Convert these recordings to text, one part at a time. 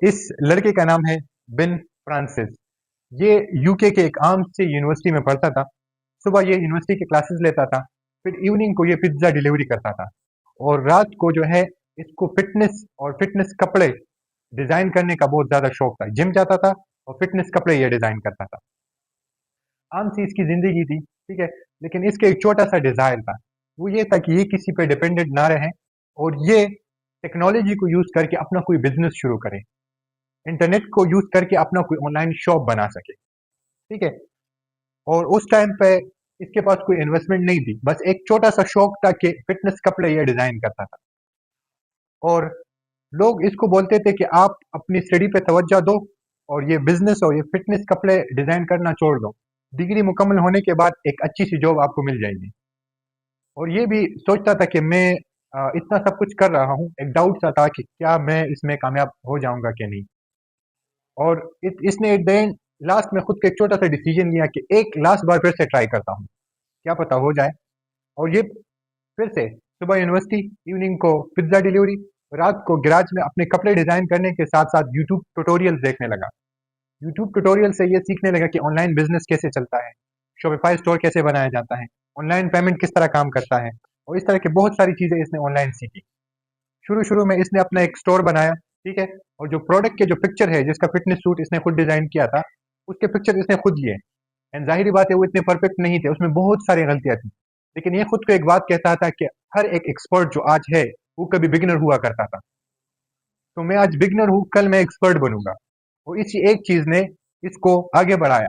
इस लड़के का नाम है बिन फ्रांसिस। ये यूके के एक आम से यूनिवर्सिटी में पढ़ता था। सुबह ये यूनिवर्सिटी के क्लासेस लेता था, फिर इवनिंग को ये पिज्ज़ा डिलीवरी करता था, और रात को जो है इसको फिटनेस और फिटनेस कपड़े डिज़ाइन करने का बहुत ज़्यादा शौक था। जिम जाता था और फिटनेस कपड़े ये डिज़ाइन करता था। आम सी इसकी ज़िंदगी थी, ठीक है? लेकिन इसके एक छोटा-सा डिज़ायर था। वो ये था कि ये किसी पे डिपेंडेंट ना रहे और ये टेक्नोलॉजी को यूज़ करके अपना कोई बिज़नेस शुरू करे। इंटरनेट को यूज़ करके अपना कोई ऑनलाइन शॉप बना सके, ठीक है? और उस टाइम पे इसके पास कोई इन्वेस्टमेंट नहीं थी। बस एक छोटा-सा शौक था कि फिटनेस कपड़े ये डिज़ाइन करता था। और लोग इसको बोलते थे कि आप अपनी स्टडी पे तवज्जो दो और ये बिज़नेस और ये फिटनेस कपड़े डिज़ाइन करना छोड़ दो। डिग्री मुकम्मल होने के बाद एक अच्छी-सी जॉब आपको मिल जाएगी। और ये भी सोचता था कि मैं इतना सब कुछ कर रहा हूँ, एक डाउट सा था कि क्या मैं इसमें कामयाब हो जाऊँगा कि नहीं? और इसने एट द एंड लास्ट में खुद को एक छोटा-सा डिसीजन लिया कि एक लास्ट बार फिर से ट्राई करता हूँ, क्या पता हो जाए। और ये फिर से सुबह यूनिवर्सिटी, इवनिंग को पिज़्ज़ा डिलीवरी, रात को गैराज में अपने कपड़े डिज़ाइन करने के साथ-साथ यूट्यूब ट्यूटोरियल्स देखने लगा। यूट्यूब ट्यूटोरियल से ये सीखने लगा कि ऑनलाइन बिज़नेस कैसे चलता है, शॉपिफ़ाई स्टोर कैसे बनाया जाता है, ऑनलाइन पेमेंट किस तरह काम करता है, और इस तरह की बहुत सारी चीज़ें इसने ऑनलाइन सीखी। शुरू-शुरू में इसने अपना एक स्टोर बनाया, ठीक है? और जो प्रोडक्ट के जो पिक्चर है, जिसका फिटनेस सूट इसने खुद डिज़ाइन किया था, उसके पिक्चर इसने खुद लिए। एंड ज़ाहिर-सी बात है वो इतने परफेक्ट नहीं थे, उसमें बहुत सारी गलतियाँ थी। लेकिन ये खुद को एक बात कहता था कि हर एक एक्सपर्ट जो आज है, वो कभी बिगिनर हुआ करता था। तो मैं आज बिगिनर हूँ, कल मैं एक्सपर्ट बनूँगा। और इसी एक चीज़ ने इसको आगे बढ़ाया।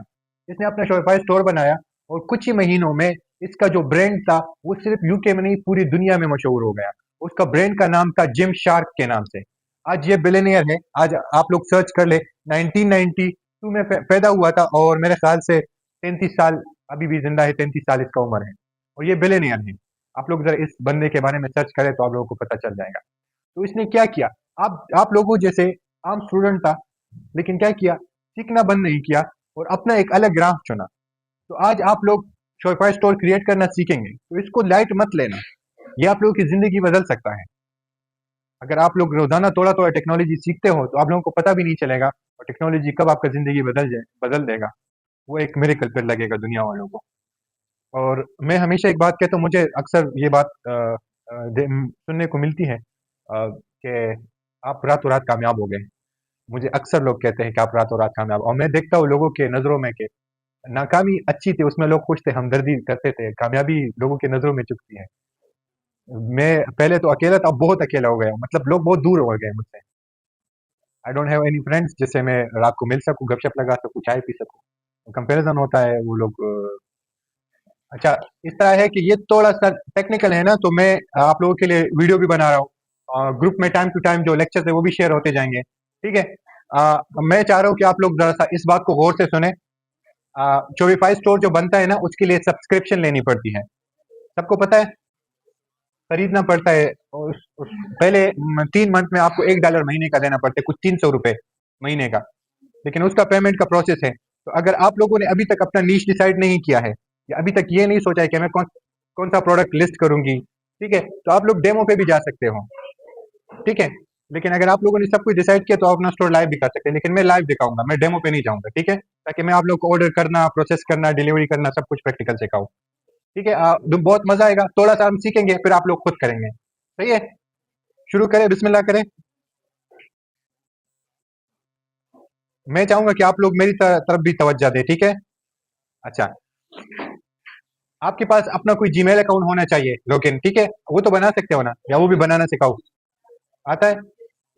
इसने अपना शॉपिफ़ाई स्टोर बनाया और कुछ ही महीनों में इसका जो ब्रांड था, वो सिर्फ़ यूके में नहीं, पूरी दुनिया में मशहूर हो गया। उसका ब्रांड का नाम था जिम शार्क के नाम से। आज ये बिलियनियर है। आज आप लोग सर्च कर लें, 1992 में पैदा हुआ था और मेरे ख़्याल से 33 साल अभी भी ज़िंदा है, 33 साल इसका उम्र है और ये बिलियनियर है। आप लोग ज़रा इस बंदे के बारे में सर्च करें तो आप लोगों को पता चल जाएगा। तो इसने क्या किया? आप लोगों जैसे आम स्टूडेंट था, लेकिन क्या किया? सीखना बंद नहीं किया और अपना एक अलग राह चुना। तो आज आप लोग शॉपिफ़ाई स्टोर क्रिएट करना सीखेंगे, तो इसको लाइट मत लेना। ये आप लोगों की ज़िंदगी बदल सकता है। अगर आप लोग रोज़ाना थोड़ा-थोड़ा टेक्नोलॉजी सीखते हो, तो आप लोगों को पता भी नहीं चलेगा और टेक्नोलॉजी कब आपका ज़िंदगी बदल देगा, वो एक मिरेकल फिर लगेगा दुनिया वालों को। और मैं हमेशा एक बात कहता हूँ, मुझे अक्सर ये बात सुनने को मिलती है कि आप रातों रात कामयाब हो गए। मुझे अक्सर लोग कहते हैं कि आप रातों रात कामयाब, और मैं देखता हूँ लोगों के नज़रों में कि नाकामी अच्छी थी, उसमें लोग खुश थे, हमदर्दी करते थे, कामयाबी लोगों की नज़रों में चुभती है। मैं पहले तो अकेला था, अब बहुत अकेला हो गया हूँ, मतलब लोग बहुत दूर हो गए मुझसे। I don't have any friends जिससे मैं रात को मिल सकूँ, गपशप लगा सकूँ, चाय पी सकूँ। कंपैरिज़न होता है, वो लोग अच्छा, इस तरह है कि ये थोड़ा-सा टेक्निकल है ना, तो मैं आप लोगों के लिए वीडियो भी बना रहा हूँ। ग्रुप में टाइम टू टाइम जो लेक्चर्स है वो भी शेयर होते जाएँगे, ठीक है? मैं चाह रहा हूँ कि आप लोग ज़रा-सा इस बात को गौर से सुनें। शॉपिफ़ाई स्टोर जो बनता है ना, उसके लिए सब्सक्रिप्शन लेनी पड़ती है। सबको पता है? खरीदना पड़ता है। और पहले 3 मंथ में आपको $1 महीने का देना पड़ता है, कुछ ₹300 महीने का। लेकिन उसका पेमेंट का प्रोसेस है। तो अगर आप लोगों ने अभी तक अपना नीश डिसाइड नहीं किया है, या अभी तक ये नहीं सोचा है कि मैं कौन सा प्रोडक्ट लिस्ट करूँगी, ठीक है? तो आप लोग डेमो पे भी जा सकते हो, ठीक है? लेकिन अगर आप लोगों ने सब कुछ डिसाइड किया तो आप अपना स्टोर लाइव दिखा सकते हैं, लेकिन मैं लाइव दिखाऊँगा, मैं डेमो पे नहीं जाऊँगा, ठीक है? ताकि मैं आप लोग को ऑर्डर करना, प्रोसेस करना, डिलीवरी करना सब कुछ प्रैक्टिकल सिखाऊँ, ठीक है? बहुत मज़ा आएगा, थोड़ा-सा हम सीखेंगे, फिर आप लोग खुद करेंगे। सही है? शुरू करें, बिस्मिल्लाह करें। मैं चाहूँगा कि आप लोग मेरी तरफ भी तवज्जो दें, ठीक है? अच्छा, आपके पास अपना कोई जीमेल अकाउंट होना चाहिए, लॉगिन, ठीक है? वो तो बना सकते हो ना, या वो भी बनाना सिखाऊँ? आता है?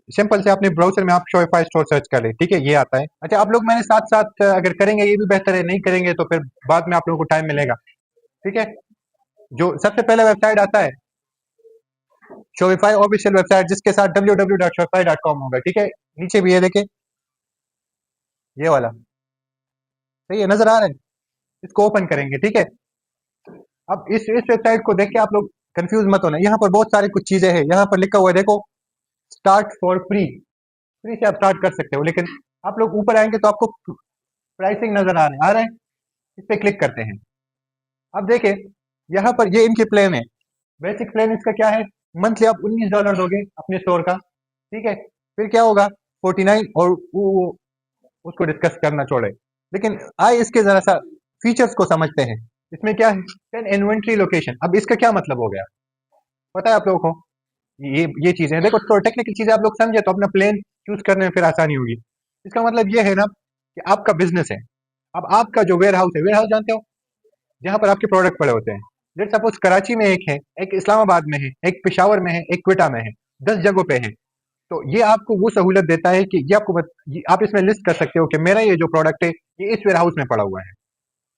सिंपल से अपने ब्राउज़र में आप शॉपिफ़ाई स्टोर सर्च कर लें, ठीक है? ये आता है। अच्छा, आप लोग मेरे साथ-साथ अगर करेंगे ये भी बेहतर है, नहीं करेंगे तो फिर बाद में आप लोगों को टाइम मिलेगा, ठीक है? जो सबसे पहले वेबसाइट आता है, शॉपिफ़ाई ऑफ़िशियल वेबसाइट, जिसके साथ www.shopify.com होगा, ठीक है? नीचे भी ये देखें, ये वाला, सही है, नज़र आ रहा है? इसको ओपन करेंगे, ठीक है? अब इस वेबसाइट को देख के आप लोग कंफ्यूज मत होना। यहाँ पर बहुत सारी कुछ चीजें हैं। यहाँ पर लिखा हुआ है, देखो, स्टार्ट फॉर फ्री। फ्री से आप स्टार्ट कर सकते हो, लेकिन आप लोग ऊपर आएंगे तो आपको प्राइसिंग नजर आ रहे हैं। इस पे क्लिक करते हैं। अब देखें, यहाँ पर ये इनके प्लान है। बेसिक प्लान इसका क्या है? मंथली आप $19 दोगे अपने स्टोर का, ठीक है? फिर क्या होगा? 49 और वो उसको डिस्कस करना छोड़े। लेकिन आए इसके जरा सा फीचर्स को समझते हैं। इसमें क्या है, इन्वेंट्री लोकेशन। अब इसका क्या मतलब हो गया, पता है आप लोगों को? ये चीजें देखो, तो टेक्निकल चीजें आप लोग समझे तो अपना प्लान चूज करने में फिर आसानी होगी। इसका मतलब ये है ना कि आपका बिजनेस है। अब आपका जो वेयर हाउस है, वेयर हाउस जानते हो, जहां पर आपके प्रोडक्ट पड़े होते हैं। लेट सपोज कराची में एक है, एक इस्लामाबाद में है, एक पेशावर में है, एक क्वेटा में है, 10 जगहों पे है। तो ये आपको वो सहूलत देता है कि ये आपको आप इसमें लिस्ट कर सकते हो कि मेरा ये जो प्रोडक्ट है ये इस वेयर हाउस में पड़ा हुआ है।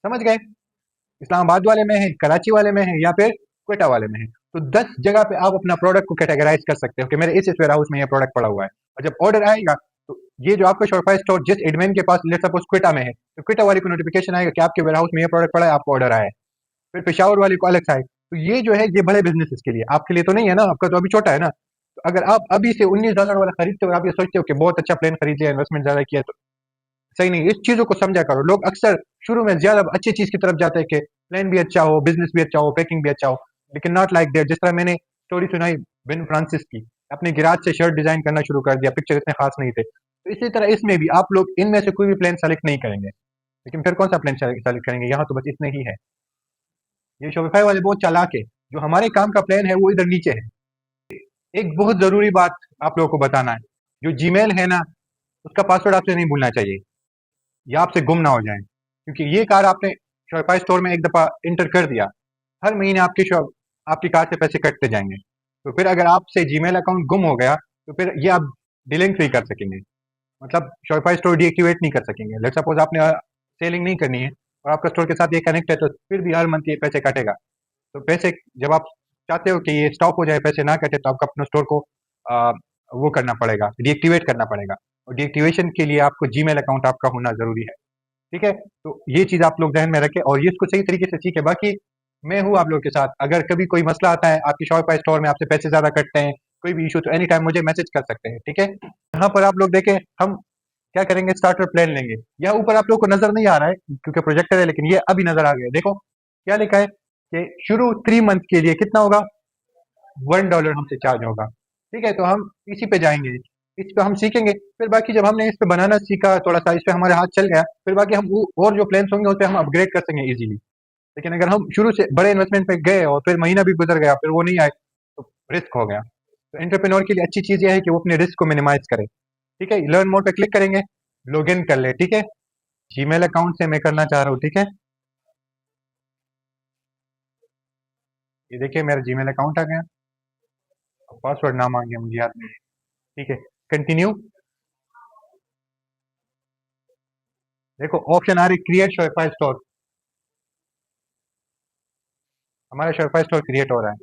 समझ गए? इस्लामाबाद वाले में है, कराची वाले में है, या फिर क्वेटा वाले में है। तो 10 जगह पे आप अपना प्रोडक्ट को कैटेगराइज कर सकते हो कि मेरे इस वेयर हाउस में ये प्रोडक्ट पड़ा हुआ है। और जब ऑर्डर आएगा तो ये जो आपका शॉपिफाई स्टोर जिस एडमिन के पास लेट सपोज क्वेटा में है, तो क्वेटा वाले को नोटिफिकेशन आएगा कि आपके वेयर हाउस में ये प्रोडक्ट पड़ा है, आपको ऑर्डर आया है। फिर पेशावर वाले को अलग से आए। तो ये जो है ये बड़े बिजनेस के लिए, आपके लिए तो नहीं है ना, आपका तो अभी छोटा है ना। तो अगर आप अभी से $19 वाला खरीदते हो और आप ये सोचते हो कि बहुत अच्छा प्लान खरीद लिया, इन्वेस्टमेंट ज्यादा किया, तो सही नहीं। इस चीजों को समझा करो। लोग अक्सर शुरू में ज्यादा अच्छी चीज की तरफ जाते हैं कि प्लान भी अच्छा हो, बिजनेस भी अच्छा हो, पैकिंग भी अच्छा हो, लेकिन नॉट लाइक दैट। जिस तरह मैंने स्टोरी सुनाई बिन फ्रांसिस की, अपने गिराज से शर्ट डिजाइन करना शुरू कर दिया, पिक्चर इतने खास नहीं थे। तो इसी तरह इसमें भी आप लोग इनमें से कोई भी प्लान सेलेक्ट नहीं करेंगे, लेकिन फिर कौन सा प्लान सेलेक्ट करेंगे? यहाँ तो बस इतने ही है। ये शॉपिफाई वाले बहुत चालाक है। जो हमारे काम का प्लान है वो इधर नीचे है। एक बहुत जरूरी बात आप लोगों को बताना है, जो जीमेल है ना, उसका पासवर्ड आपसे नहीं भूलना चाहिए, या आपसे गुम ना हो जाए। क्योंकि ये कार्ड आपने शॉपिफाई स्टोर में एक दफा इंटर कर दिया, हर महीने आपकी कार्ड से पैसे कटते जाएंगे। तो फिर अगर आपसे जीमेल अकाउंट गुम हो गया तो फिर ये आप डिलीट नहीं कर सकेंगे, मतलब शॉपिफाई स्टोर डीएक्टिवेट नहीं कर सकेंगे। लेट सपोज आपने सेलिंग नहीं करनी है और आपका स्टोर के साथ ये कनेक्ट है, तो फिर भी हर मंथ ये पैसे काटेगा। तो पैसे जब आप चाहते हो कि ये स्टॉप हो जाए, पैसे ना कटे, तो आपको अपने स्टोर को आ, वो करना पड़ेगा, डीएक्टिवेट करना पड़ेगा। और डीएक्टिवेशन के लिए आपको जीमेल अकाउंट आपका होना जरूरी है। ठीक है? तो ये चीज आप लोग ध्यान में रखें और ये इसको सही तरीके से सीखें। बाकी मैं हूँ आप लोग के साथ। अगर कभी कोई मसला आता है, आपकी शॉपिफाई स्टोर में आपसे पैसे ज्यादा कटते हैं, कोई भी इशू, तो एनी टाइम मुझे मैसेज कर सकते हैं। ठीक है? यहाँ पर आप लोग देखें, हम क्या करेंगे, स्टार्टर प्लान लेंगे। यह ऊपर आप लोग को नजर नहीं आ रहा है क्योंकि प्रोजेक्टर है, लेकिन ये अभी नजर आ गया। देखो क्या लिखा है कि शुरू 3 मंथ के लिए कितना होगा, $1 हमसे चार्ज होगा। ठीक है? तो हम इसी पे जाएंगे, इस पे हम सीखेंगे। फिर बाकी जब हमने इस पे बनाना सीखा, थोड़ा सा इस पे हमारे हाथ चल गया, फिर बाकी हम और जो प्लान्स होंगे उस पे हम अपग्रेड कर सकेंगे इजीली। लेकिन अगर हम शुरू से बड़े इन्वेस्टमेंट पे गए और फिर महीना भी गुजर गया, फिर वो नहीं आए, तो रिस्क हो गया। तो एंटरप्रेन्योर के लिए अच्छी चीज ये है कि वो अपने रिस्क को मिनिमाइज करे। ठीक है? लर्न मोड पे क्लिक करेंगे, लॉग इन कर ले। ठीक है? जीमेल अकाउंट से मैं करना चाह रहा हूँ। ठीक है? ये देखिए मेरा जीमेल अकाउंट आ गया, पासवर्ड ना मांगे मुझे, याद नहीं है। ठीक है, कंटिन्यू। देखो ऑप्शन आ रही, क्रिएट शॉपिफाई स्टोर। हमारा शॉपिफाई स्टोर क्रिएट हो रहा है।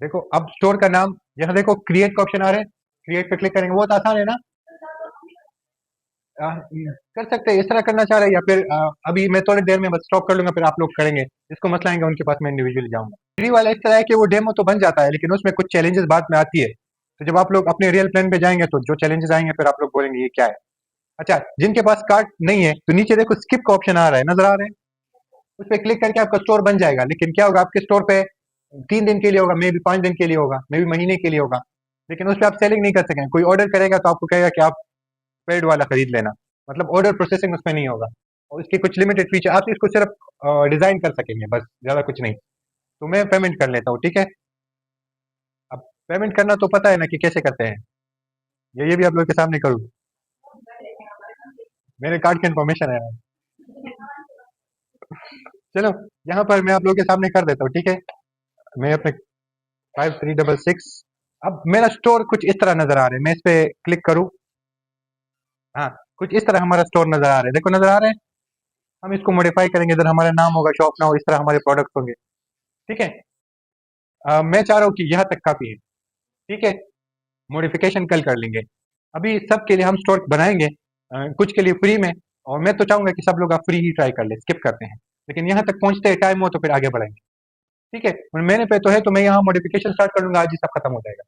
देखो अब स्टोर का नाम, यहाँ देखो क्रिएट का ऑप्शन आ रहा है, क्रिएट पे क्लिक करेंगे। बहुत आसान है ना? कर सकते हैं, इस तरह करना चाह रहे हैं, या फिर अभी मैं थोड़ी देर में बस स्टॉप कर लूंगा, फिर आप लोग करेंगे। जिसको मसला आएंगे उनके पास मैं इंडिविजुअली जाऊंगा। फ्री वाला इस तरह है कि वो डेमो तो बन जाता है, लेकिन उसमें कुछ चैलेंजेस बाद में आती है। तो जब आप लोग अपने रियल प्लान पे जाएंगे तो जो चैलेंजेस आएंगे फिर आप लोग बोलेंगे ये क्या है। अच्छा, जिनके पास कार्ड नहीं है तो नीचे देखो स्किप का ऑप्शन आ रहा है, नजर आ रहा है? उस पर क्लिक करके आपका स्टोर बन जाएगा। लेकिन क्या होगा, आपके स्टोर पे 3 दिन के लिए होगा, मे भी 5 दिन के लिए होगा, मे भी महीने के लिए होगा, लेकिन उस पर आप सेलिंग नहीं कर सकेंगे। कोई ऑर्डर करेगा तो आपको कहेगा कि आप पेड वाला खरीद लेना, मतलब ऑर्डर प्रोसेसिंग उसमें नहीं होगा। और इसके कुछ लिमिटेड फीचर, आप इसको सिर्फ डिजाइन कर सकेंगे, बस ज्यादा कुछ नहीं। तो मैं पेमेंट कर लेता हूँ। ठीक है? अब पेमेंट करना तो पता है ना कि कैसे करते हैं, ये भी आप लोग के सामने करूँ? मेरे कार्ड की इन्फॉर्मेशन है। चलो यहाँ पर मैं आप लोग के सामने कर देता हूँ। ठीक है? मैं अपने 5366, अब मेरा स्टोर कुछ इस तरह नजर आ रहा है। मैं इस पे क्लिक करूँ, हाँ, कुछ इस तरह हमारा स्टोर नजर आ रहा है। देखो नजर आ रहे हैं? हम इसको मॉडिफाई करेंगे, इधर हमारा नाम होगा, शॉप ना हो, इस तरह हमारे प्रोडक्ट होंगे। ठीक है? मैं चाह रहा हूँ कि यहाँ तक काफी है। ठीक है? मॉडिफिकेशन कल कर लेंगे। अभी सबके लिए हम स्टोर बनाएंगे, कुछ के लिए फ्री में। और मैं तो चाहूंगा कि सब लोग आप फ्री ही ट्राई कर ले, स्किप करते हैं, लेकिन यहाँ तक पहुंचते टाइम हो तो फिर आगे बढ़ेंगे। ठीक है? और मैंने पे तो है, तो मैं यहाँ मॉडिफिकेशन स्टार्ट कर लूंगा, आज ही सब खत्म हो जाएगा।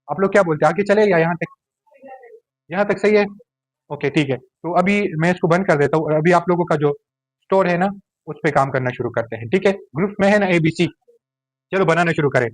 आप लोग क्या बोलते हैं, आगे चले या यहाँ तक? यहाँ तक सही है? ओके ठीक है, तो अभी मैं इसको बंद कर देता हूँ और अभी आप लोगों का जो स्टोर है ना, उस पर काम करना शुरू करते हैं। ठीक है? ग्रुप में है ना ABC, चलो बनाना शुरू करें।